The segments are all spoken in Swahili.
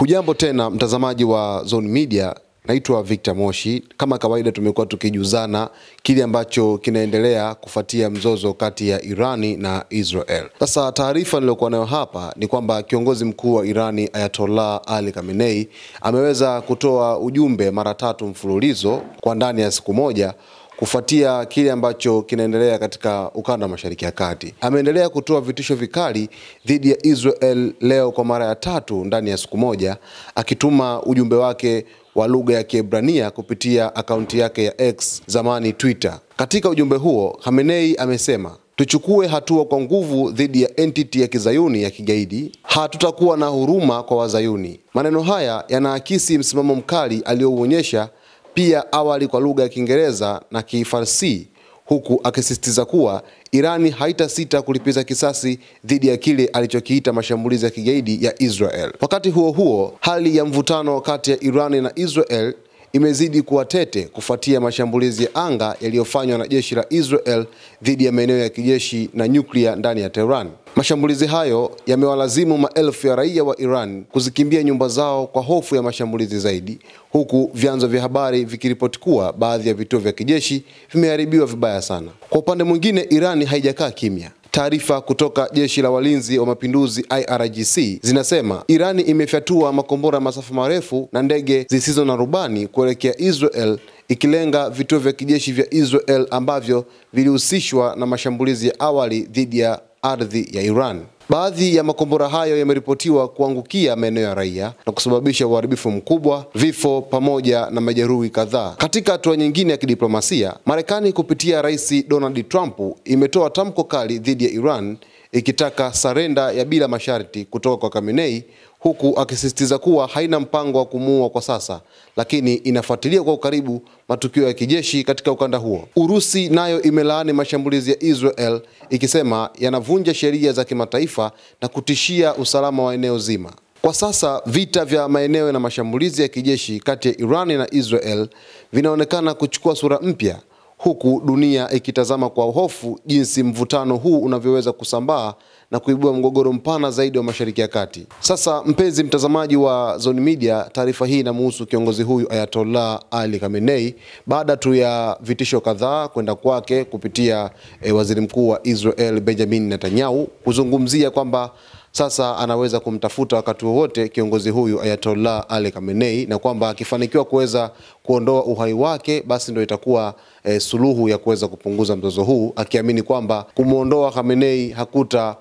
Hujambo tena mtazamaji wa Zone Media, naitwa Victor Moshi. Kama kawaida tumekuwa tukijuzana kile ambacho kinaendelea kufuatia mzozo kati ya Irani na Israel. Sasa taarifa niliyokuwa nayo hapa ni kwamba kiongozi mkuu wa Irani Ayatollah Ali Khamenei ameweza kutoa ujumbe mara 3 mfululizo kwa ndani ya siku moja kufuatia kile ambacho kinaendelea katika ukanda wa Mashariki ya Kati. Ameendelea kutoa vitisho vikali dhidi ya Israel leo kwa mara ya 3 ndani ya siku moja, akituma ujumbe wake wa lugha ya Kiebrania kupitia akaunti yake ya X, zamani Twitter. Katika ujumbe huo, Khamenei amesema, "Tuchukue hatua kwa nguvu dhidi ya entity ya kizayuni ya kigaidi. Hatutakuwa na huruma kwa wazayuni." Maneno haya yanaakisi msimamo mkali aliouonyesha pia awali kwa lugha ya Kiingereza na Kifarsi, huku akisisitiza kuwa Irani haitasita kulipiza kisasi dhidi ya kile alichokiita mashambulizi ya kigaidi ya Israel. Wakati huo huo, hali ya mvutano kati ya Irani na Israel imezidi kuwa tete kufuatia mashambulizi ya anga yaliyofanywa na jeshi la Israel dhidi ya maeneo ya kijeshi na nyuklia ndani ya Tehran. Mashambulizi hayo yamewalazimu maelfu ya raia wa Iran kuzikimbia nyumba zao kwa hofu ya mashambulizi zaidi, huku vyanzo vya habari vikiripoti kuwa baadhi ya vituo vya kijeshi vimeharibiwa vibaya sana. Kwa upande mwingine, Iran haijakaa kimya. Taarifa kutoka jeshi la walinzi wa mapinduzi IRGC zinasema Irani imefyatua makombora masafa marefu na ndege zisizo na rubani kuelekea Israel, ikilenga vituo vya kijeshi vya Israel ambavyo vilihusishwa na mashambulizi ya awali dhidi ya ardhi ya Iran. Baadhi ya makombora hayo yameripotiwa kuangukia maeneo ya raia na kusababisha uharibifu mkubwa, vifo pamoja na majeruhi kadhaa. Katika hatua nyingine ya kidiplomasia, Marekani kupitia Rais Donald Trump imetoa tamko kali dhidi ya Iran, ikitaka sarenda ya bila masharti kutoka kwa Khamenei, huku akisisitiza kuwa haina mpango wa kumuua kwa sasa, lakini inafuatilia kwa ukaribu matukio ya kijeshi katika ukanda huo. Urusi nayo imelaani mashambulizi ya Israel, ikisema yanavunja sheria za kimataifa na kutishia usalama wa eneo zima. Kwa sasa vita vya maeneo na mashambulizi ya kijeshi kati ya Iran na Israel vinaonekana kuchukua sura mpya, huku dunia ikitazama kwa hofu jinsi mvutano huu unavyoweza kusambaa na kuibua mgogoro mpana zaidi wa Mashariki ya Kati. Sasa mpenzi mtazamaji wa Zone Media, taarifa hii inamhusu kiongozi huyu Ayatollah Ali Khamenei baada tu ya vitisho kadhaa kwenda kwake kupitia waziri mkuu wa Israel Benjamin Netanyahu kuzungumzia kwamba sasa anaweza kumtafuta wakati wowote kiongozi huyu Ayatollah Ali Khamenei, na kwamba akifanikiwa kuweza kuondoa uhai wake basi ndio itakuwa suluhu ya kuweza kupunguza mzozo huu, akiamini kwamba kumuondoa Khamenei hakuta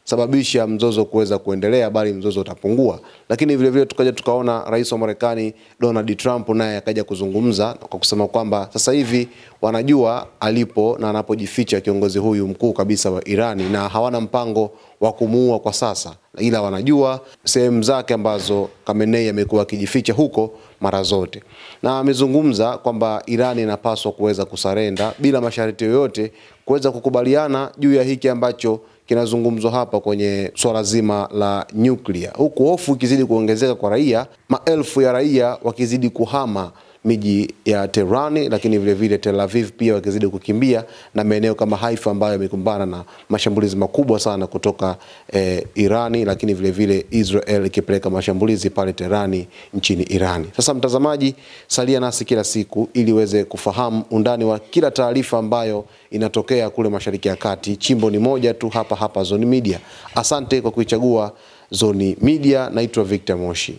sababisha mzozo kuweza kuendelea, bali mzozo utapungua. Lakini vile vile tukaja tukaona rais wa Marekani Donald Trump naye akaja kuzungumza kwa kusema kwamba sasa hivi wanajua alipo na anapojificha kiongozi huyu mkuu kabisa wa Irani, na hawana mpango wa kumuua kwa sasa, ila wanajua sehemu zake ambazo Khamenei amekuwa akijificha huko mara zote. Na amezungumza kwamba Irani inapaswa kuweza kusarenda bila masharti yoyote, kuweza kukubaliana juu ya hiki ambacho kinazungumzwa hapa kwenye swala zima la nyuklia, huku hofu ikizidi kuongezeka kwa raia, maelfu ya raia wakizidi kuhama miji ya Tehran, lakini vile vile Tel Aviv pia wakizidi kukimbia, na maeneo kama Haifa ambayo yamekumbana na mashambulizi makubwa sana kutoka Irani, lakini vile vile Israel ikipeleka mashambulizi pale Tehran nchini Irani. Sasa mtazamaji, salia nasi kila siku ili uweze kufahamu undani wa kila taarifa ambayo inatokea kule Mashariki ya Kati. Chimbo ni moja tu, hapa Zone Media. Asante kwa kuichagua Zone Media. Naitwa Victor Moshi.